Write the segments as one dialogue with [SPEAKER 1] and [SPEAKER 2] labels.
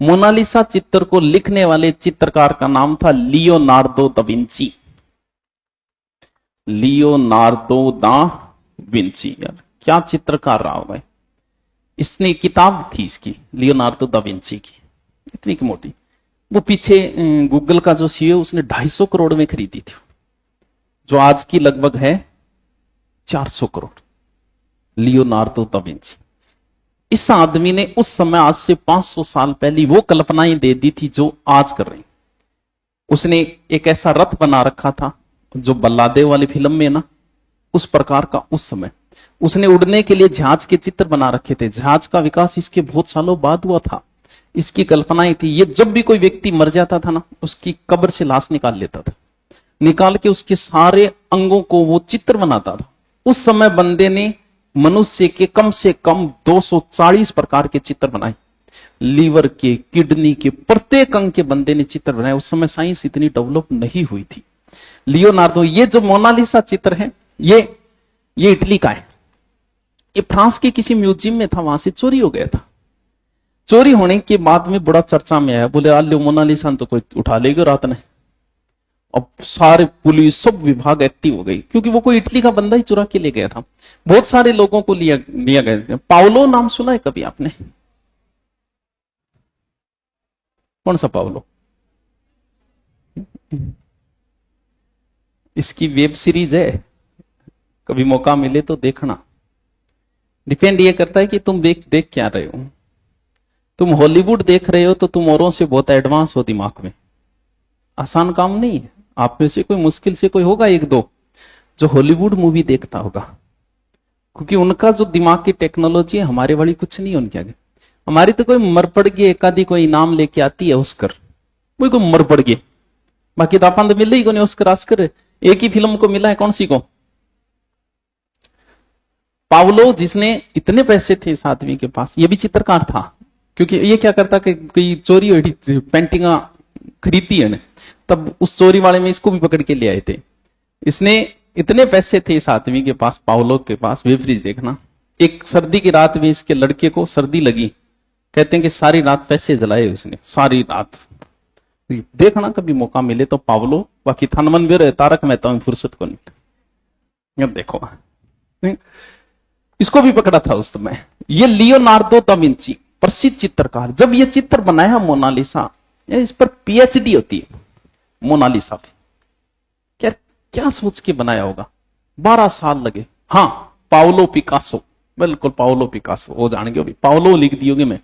[SPEAKER 1] Mona Lisa चित्र को लिखने वाले चित्रकार का नाम था Leonardo da Vinci. Leonardo da Vinci. यार क्या चित्रकार रहा होगा। इसने किताब थी इसकी, लियोनार्दो दा विंची की, इतनी की मोटी। वो पीछे गूगल का जो सीईओ उसने 250 करोड़ में खरीदी थी, जो आज की लगभग है 400 करोड़। Leonardo da Vinci. इस आदमी ने उस समय, आज से 500 साल पहले, वो कल्पनाएं दे दी थी जो आज कर रही। उसने एक ऐसा रथ बना रखा था जो बल्लादेव वाली फिल्म में ना, उस प्रकार का उस समय। उसने उड़ने के लिए जहाज के चित्र बना रखे थे। जहाज का विकास इसके बहुत सालों बाद हुआ था। इसकी कल्पनाएं थी। ये जब भी कोई व्यक्ति मर जाता था ना, उसकी कब्र से लाश निकाल लेता था, निकाल के उसके सारे अंगों को वो चित्र बनाता था। उस समय बंदे ने मनुष्य के कम से कम 240 प्रकार के चित्र बनाए। लीवर के, किडनी के, प्रत्येक अंग के बंदे ने चित्र बनाए। उस समय साइंस इतनी डेवलप नहीं हुई थी। लियोनार्दो, ये जो मोनालिसा चित्र है, ये इटली का है। ये फ्रांस के किसी म्यूजियम में था, वहां से चोरी हो गया था। चोरी होने के बाद में बड़ा चर्चा में आया। बोले आ मोनालिसा तो कोई उठा लेगा रात ने। अब सारे पुलिस, सब विभाग एक्टिव हो गई, क्योंकि वो कोई इटली का बंदा ही चुरा के ले गया था। बहुत सारे लोगों को लिया गया। पाउलो नाम सुना है कभी आपने? कौन सा पाउलो? इसकी वेब सीरीज है, कभी मौका मिले तो देखना। डिपेंड ये करता है कि तुम देख क्या रहे हो। तुम हॉलीवुड देख रहे हो तो तुम औरों से बहुत एडवांस हो दिमाग में। आसान काम नहीं है। आप में से कोई, मुश्किल से कोई होगा एक दो जो हॉलीवुड मूवी देखता होगा, क्योंकि उनका जो दिमाग की टेक्नोलॉजी है, हमारे वाली कुछ नहीं है उनके आगे। हमारी तो कोई मर पड़ गई, एक आधी कोई इनाम लेके आती है ऑस्कर, कोई कोई मर पड़ गई, बाकी तो अपन तो मिल ही को नहीं ऑस्कर। आस्कर एक ही फिल्म को मिला है, कौन सी को? पावलो, जिसने इतने पैसे थे इस आदमी के पास, ये भी चित्रकार था। क्योंकि ये क्या करता कि कोई चोरी हुई पेंटिंग खरीदी है, तब उस चोरी वाले में इसको भी पकड़ के ले आए थे। इसने इतने पैसे थे इस आदमी के पास, पावलो के पास। वेब सीरीज देखना। एक सर्दी की रात में इसके लड़के को सर्दी लगी, कहते हैं कि सारी रात पैसे जलाए उसने, सारी रात। देखना कभी मौका मिले तो पावलो। बाकी थनमन भी रहे, तारक मेहता में फुर्सत को नहीं। अब देखो, इसको भी पकड़ा था उस समय। ये लियोनार्दो दा विंची, प्रसिद्ध चित्रकार। जब ये चित्र बनाया मोनालिसा, इस पर पीएचडी होती है मोनालिसा पे। क्या सोच के बनाया होगा? 12 साल लगे। हाँ, पाउलो पिकासो, बिल्कुल पाउलो पिकासो। वो जान गए, पाउलो लिख दियोगे मैं।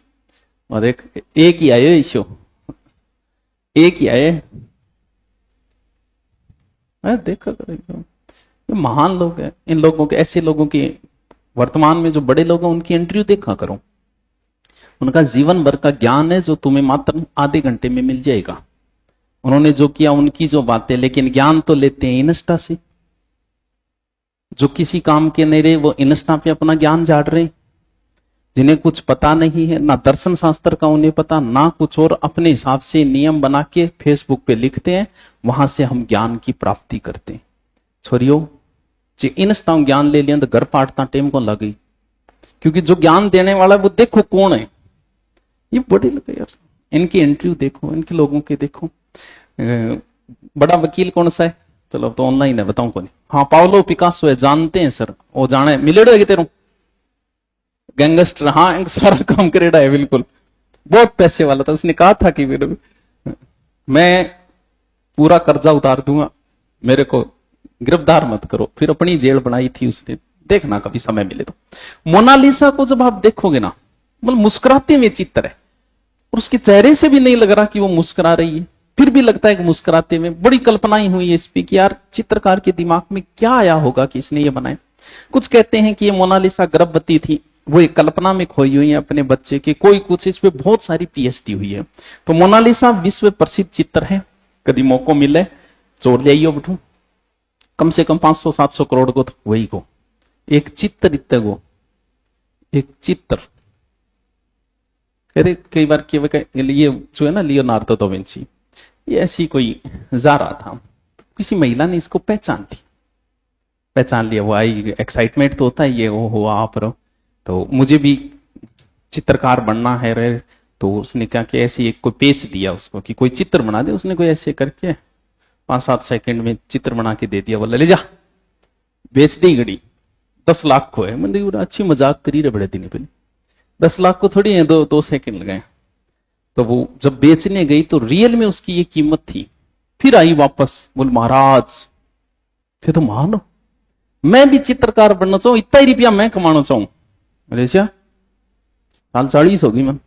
[SPEAKER 1] और देख, एक ही आए इशो, एक ही आए। देखा करेगा, ये महान लोग हैं। इन लोगों के, ऐसे लोगों की, वर्तमान में जो बड़े लोग हैं, उनकी इंटरव्यू देखा करो। उनका जीवन भर का ज्ञान है जो तुम्हें मात्र आधे घंटे में मिल जाएगा। उन्होंने जो किया, उनकी जो बातें, लेकिन ज्ञान तो लेते हैं इंस्टा से। जो किसी काम के नहीं रहे, वो इंस्टा पे अपना ज्ञान झाड़ रहे। जिन्हें कुछ पता नहीं है, ना दर्शन शास्त्र का उन्हें पता, ना कुछ, और अपने हिसाब से नियम बना के फेसबुक पे लिखते हैं। वहां से हम ज्ञान की प्राप्ति करते हैं। छोरियो, जे इंस्टा ज्ञान ले लिया तो घर पाटता टेम को लग गई। क्योंकि जो ज्ञान देने वाला है वो देखो कौन है। ये बड़े लोग यार, इनकी इंटरव्यू देखो, इनके लोगों के देखो। बड़ा वकील कौन सा है? चलो तो ऑनलाइन है, बताऊं कौन? हाँ, पाउलो पिकासो है। जानते हैं सर, वो जाने मिलेड़ो है तेरू गैंगस्टर। हाँ, सारा काम करेड़ा है, बिल्कुल। बहुत पैसे वाला था। उसने कहा था कि मैं पूरा कर्जा उतार दूंगा, मेरे को गिरफ्तार मत करो। फिर अपनी जेल बनाई थी उसने। देखना कभी समय मिले तो। मोनालिसा को जब आप देखोगे ना, मतलब मुस्कुराते हुए चित्र है, और उसके चेहरे से भी नहीं लग रहा कि वो मुस्कुरा रही है, फिर भी लगता है कि मुस्कुराते हुए। बड़ी कल्पनाएं हुई है इस पे कि यार चित्रकार के दिमाग में क्या आया होगा कि इसने ये बनाए। कुछ कहते हैं कि ये मोनालिसा गर्भवती थी, वो एक कल्पना में खोई हुई है अपने बच्चे के। कोई कुछ, इस पे बहुत सारी पीएचडी हुई है। तो मोनालिसा विश्व प्रसिद्ध चित्र है। कभी मौको मिले जोड़ ले आइयो बैठू। कम से कम 500-700 करोड़ को तो वही को एक चित्र, इतने को एक चित्र। कहते कई बार ये जो है ना लियोनार्दो दा विंची, ये ऐसी कोई जा रहा था, तो किसी महिला ने इसको पहचान लिया। वो आई, एक्साइटमेंट तो होता है ये, वो हो आप रहो तो मुझे भी चित्रकार बनना है रे। तो उसने कहा कि ऐसे एक कोई पेच दिया उसको कि कोई चित्र बना दे। उसने कोई ऐसे करके 5-7 सेकंड में चित्र बना के दे दिया। बोला ले जा बेच दी घड़ी, 10 लाख को है। मैंने अच्छी मजाक करी रहे बड़े दिन पहले, 10 लाख को थोड़ी है, 2 सेकंड लगाए। तो वो जब बेचने गई तो रियल में उसकी ये कीमत थी। फिर आई वापस, बोल महाराज थे तो मान मैं भी चित्रकार बनना चाहूं, इतना ही रुपया मैं कमाना चाहूं। अरे अच्छा साल 40 होगी मैं,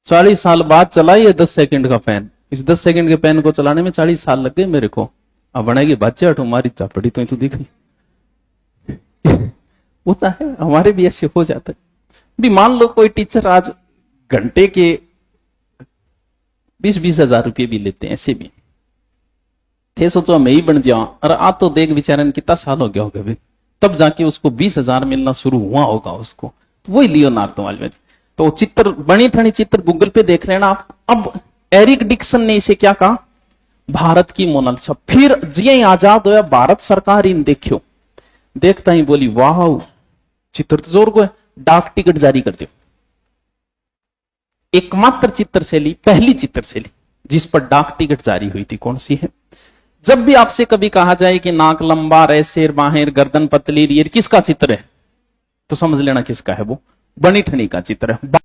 [SPEAKER 1] 40 साल बाद चला ये 10 सेकंड का पेन। इस 10 सेकंड के पेन को चलाने में 40 साल लग गए मेरे को। अब बनाएगी बच्चे हटो हमारी चापड़ी तो तू दिख होता है, हमारे भी ऐसे हो जाता है। भी मान लो कोई टीचर आज घंटे के 20-20 हजार रुपये भी लेते हैं, ऐसे भी थे। सोचो मैं ही बन जाऊं, अरे आ तो देख बेचारे कितना साल हो गया होगा भी, तब जाके उसको 20,000 मिलना शुरू हुआ होगा उसको। तो वही लियोनार्डो वाले तो चित्र बनी ठनी चित्र गूगल पे देख लेना आप। अब एरिक डिक्सन ने इसे क्या कहा, भारत की मोनालिसा। फिर जी आजाद होया भारत सरकार इन देखियो, देखता ही बोली वाह चित्र तो जोर को है, डाक टिकट जारी कर दो। एकमात्र चित्र शैली, पहली चित्र शैली जिस पर डाक टिकट जारी हुई थी कौन सी है। जब भी आपसे कभी कहा जाए कि नाक लंबा, रेसेर बाहेर, गर्दन पतली, रियर किसका चित्र है, तो समझ लेना किसका है, वो बनी ठनी का चित्र है।